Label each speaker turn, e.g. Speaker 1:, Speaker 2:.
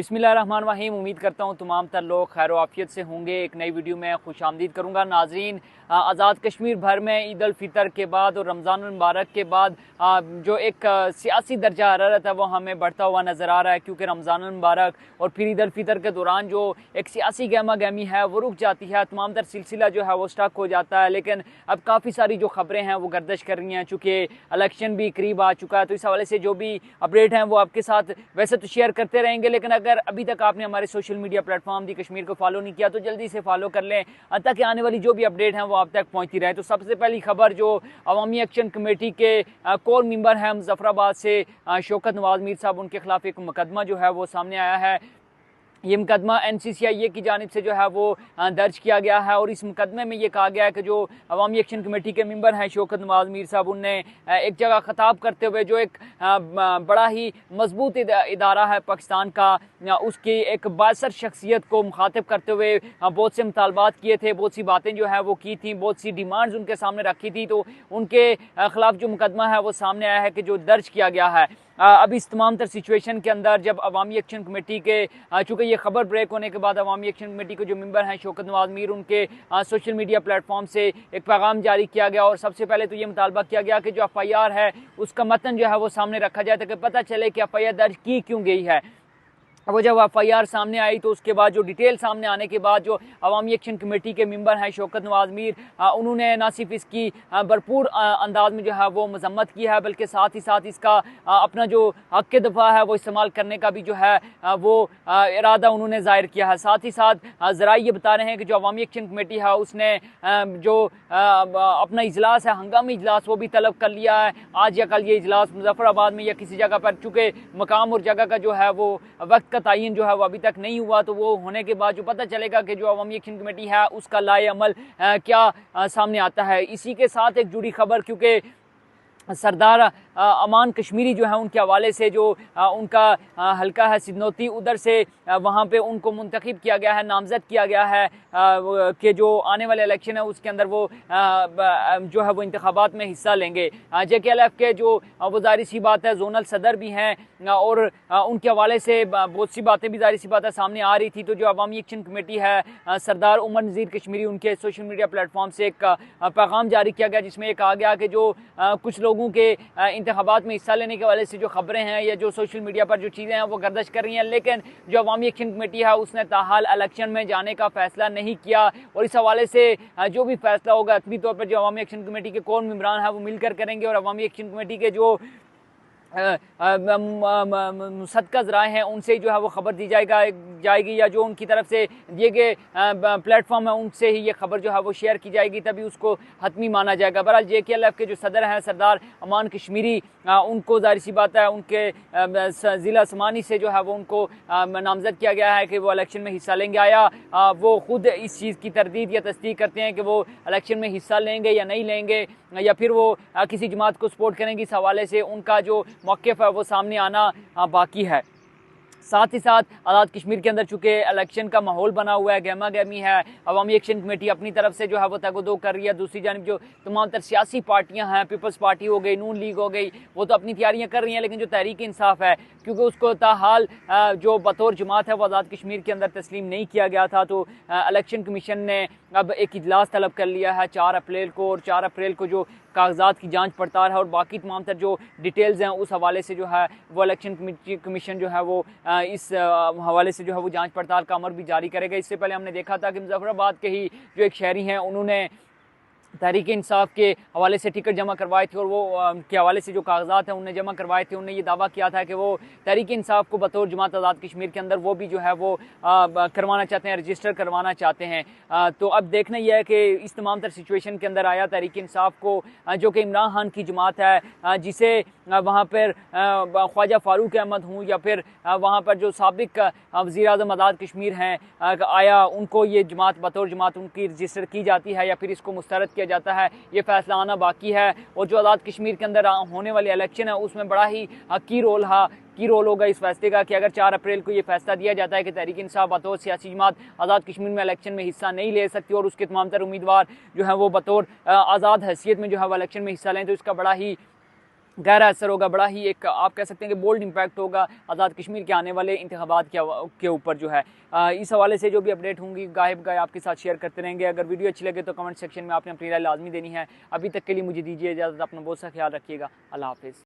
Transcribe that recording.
Speaker 1: बिस्मिल्लाहिर्रहमानिर्रहीम। उम्मीद करता हूँ तमाम तर लोग खैर आफियत से होंगे। एक नई वीडियो में खुश आमदीद करूँगा। नाजरीन, आज़ाद कश्मीर भर में ईद उल फितर के बाद और रमज़ान मुबारक के बाद जो एक सियासी दर्जा हरारत है वो हमें बढ़ता हुआ नज़र आ रहा है, क्योंकि रमज़ान मुबारक और फिर ईद उल फितर के दौरान जो एक सियासी गहमा गहमी है वो रुक जाती है, तमाम तर सिलसिला जो है वो स्टक हो जाता है। लेकिन अब काफ़ी सारी जो खबरें हैं वो गर्दिश कर रही हैं, चूँकि इलेक्शन भी करीब आ चुका है, तो इस हवाले से जो भी अपडेट हैं वो आपके साथ वैसे तो शेयर करते रहेंगे। लेकिन अगर अभी तक आपने हमारे सोशल मीडिया प्लेटफॉर्म दी कश्मीर को फॉलो नहीं किया तो जल्दी से फॉलो कर लें, ताकि आने वाली जो भी अपडेट हैं वो आप तक पहुंचती रहे। तो सबसे पहली खबर जो अवामी एक्शन कमेटी के कोर मेंबर हैं मुजफ्फराबाद से शौकत नवाज मीर साहब, उनके खिलाफ एक मुकदमा जो है वो सामने आया है। ये मुकदमा NCCIA की जानिब से जो है वो दर्ज किया गया है और इस मुकदमे में ये कहा गया है कि जो अवामी एक्शन कमेटी के मेंबर हैं शौकत नवाज मीर साहब, उनने एक जगह खिताब करते हुए जो एक बड़ा ही मजबूत इदारा है पाकिस्तान का, उसकी एक बासर शख्सियत को मुखातिब करते हुए बहुत से मुतालबात किए थे, बहुत सी बातें जो है वो की थी, बहुत सी डिमांड्स उनके सामने रखी थी। तो उनके खिलाफ जो मुकदमा है वो सामने आया है कि जो दर्ज किया गया है। अब इस तमाम तर सिचुएशन के अंदर जब अवामी एक्शन कमेटी के चूँकि ये खबर ब्रेक होने के बाद अवामी एक्शन कमेटी के जो मेंबर हैं शौकत नवाज मीर, उनके सोशल मीडिया प्लेटफॉर्म से एक पैगाम जारी किया गया और सबसे पहले तो ये मुतालबा किया गया कि जो FIR है उसका मतन जो है वो सामने रखा जाए, ताकि पता चले कि FIR दर्ज की क्यों गई है। वो जब FIR सामने आई तो उसके बाद जो डिटेल सामने आने के बाद जो अवामी एक्शन कमेटी के मेंबर हैं शौकत नवाज मीर, उन्होंने ना सिर्फ इसकी भरपूर अंदाज में जो है वो मजम्मत की है, बल्कि साथ ही साथ इसका अपना जो हक दफ़ा है वो इस्तेमाल करने का भी जो है वो इरादा उन्होंने ज़ाहिर किया है। साथ ही साथ ज़रा ये बता रहे हैं कि जो अवामी एक्शन कमेटी है उसने जो अपना इजलास है, हंगामी इजलास, वो भी तलब कर लिया है। आज या कल ये इजलास मुजफ्फराबाद में या किसी जगह पर, चूँकि मकाम और जगह का जो है वो वक्त का तयन जो है वो अभी तक नहीं हुआ, तो वो होने के बाद जो पता चलेगा कि जो अवामी एक्शन कमेटी है उसका लाए अमल क्या सामने आता है। इसी के साथ एक जुड़ी खबर, क्योंकि सरदार अमान कश्मीरी जो है उनके हवाले से जो उनका हल्का है सिदनौती, उधर से वहाँ पे उनको मुंतखब किया गया है, नामजद किया गया है कि जो आने वाले इलेक्शन है उसके अंदर वो जो है वो इंतखाबात में हिस्सा लेंगे। JKLF के जो वो ज़ाहिर सी बात है जोनल सदर भी हैं और उनके हवाले से बहुत सी बातें भी ज़ाहिर सी बात है सामने आ रही थी। तो जो अवामी एक्शन कमेटी है सरदार उमर नज़ीर कश्मीरी, उनके सोशल मीडिया प्लेटफॉर्म से एक पैगाम जारी किया गया जिसमें कहा गया कि जो कुछ लोगों के इंतखाबात में हिस्सा लेने के वाले से जो खबरें हैं या जो सोशल मीडिया पर जो चीज़ें हैं वो गर्दिश कर रही हैं, लेकिन जो अवामी एक्शन कमेटी है उसने ताहाल इलेक्शन में जाने का फैसला नहीं किया। और इस हवाले से जो भी फैसला होगा अतमी तौर पर जो अवामी एक्शन कमेटी के कोर मेंबरान हैं वो मिलकर करेंगे और अवामी एक्शन कमेटी के जो मुसद्दक़ ज़राए हैं उनसे जो है वो ख़बर दी जाएगी या जो उनकी तरफ से दिए गए प्लेटफॉर्म है उनसे ही ये खबर जो है वो शेयर की जाएगी, तभी उसको हतमी माना जाएगा। बहरहाल JKLF के जो सदर हैं सरदार अमान कश्मीरी, उनको ज़ाहिर सी बात है उनके ज़िला समानी से जो है वो उनको नामज़द किया गया है कि वो इलेक्शन में हिस्सा लेंगे। आया वो ख़ुद इस चीज़ की तरदीद या तस्दीक करते हैं कि वो इलेक्शन में हिस्सा लेंगे या नहीं लेंगे, या फिर वो किसी जमात को सपोर्ट करेंगे, इस हवाले से उनका जो मौक़िफ़ है वो सामने आना बाकी है। साथ ही साथ आज़ाद कश्मीर के अंदर चूँकि इलेक्शन का माहौल बना हुआ है, गहमा गहमी है, अवामी एक्शन कमेटी अपनी तरफ से जो है वो तगदो कर रही है, दूसरी जानिब जो तमाम तर सियासी पार्टियां हैं, पीपल्स पार्टी हो गई, नून लीग हो गई, वो तो अपनी तैयारियां कर रही हैं, लेकिन जो तहरीक इंसाफ है क्योंकि उसको ताहाल जो बतौर जमात है वो आज़ाद कश्मीर के अंदर तस्लीम नहीं किया गया था, तो इलेक्शन कमीशन ने अब एक इजलास तलब कर लिया है 4 अप्रैल को, और 4 अप्रैल को जो कागजात की जांच पड़ताल है और बाकी तमाम तर जो डिटेल्स हैं उस हवाले से जो है वो इलेक्शन कमीशन जो है वो इस हवाले से जो है वो जांच पड़ताल का अमर भी जारी करेगा। इससे पहले हमने देखा था कि मुजफ्फराबाद के ही जो एक शहरी हैं उन्होंने तहरीक इंसाफ के हवाले से टिकट जमा करवाए थे और वो के हवाले से जो कागजात हैं उन्हें जमा करवाए थे। उन्होंने ये दावा किया था कि वो तहरीक इंसाफ को बतौर जमात आज़ाद कश्मीर के अंदर वो भी जो है वो करवाना चाहते हैं, रजिस्टर करवाना चाहते हैं। तो अब देखना यह है कि इस तमाम तर सिचुएशन के अंदर आया तहरीक इंसाफ को, जो कि इमरान खान की जमात है, जिसे वहाँ पर ख्वाजा फारूक अहमद हूँ या फिर वहाँ पर जो साबिक वज़ीर आज़म आज़ाद कश्मीर हैं, आया उनको ये जमात बतौर जमात उनकी रजिस्टर की जाती है या फिर इसको मुस्तरद किया जाता है, ये फैसला आना बाकी है। और जो आज़ाद कश्मीर के अंदर होने वाले इलेक्शन है उसमें बड़ा ही की रोल होगा इस फैसले का कि अगर 4 अप्रैल को ये फैसला दिया जाता है कि तहरीक इंसाफ बतौर सियासी जमात आज़ाद कश्मीर में इलेक्शन में हिस्सा नहीं ले सकती और उसके तमाम तर उम्मीदवार जो है वो बतौर आज़ाद हैसियत में जो है वो इलेक्शन में हिस्सा लें, तो इसका बड़ा ही गहरा असर होगा, बड़ा ही एक आप कह सकते हैं कि बोल्ड इम्पैक्ट होगा आज़ाद कश्मीर के आने वाले इंतखाबात के ऊपर जो है। इस हवाले से जो भी अपडेट होंगी गाहे बगाहे आपके साथ शेयर करते रहेंगे। अगर वीडियो अच्छी लगे तो कमेंट सेक्शन में आपने अपनी राय लाजमी देनी है। अभी तक के लिए मुझे दीजिए इजाज़त, अपना बहुत सा ख्याल रखिएगा। अल्लाह हाफिज़।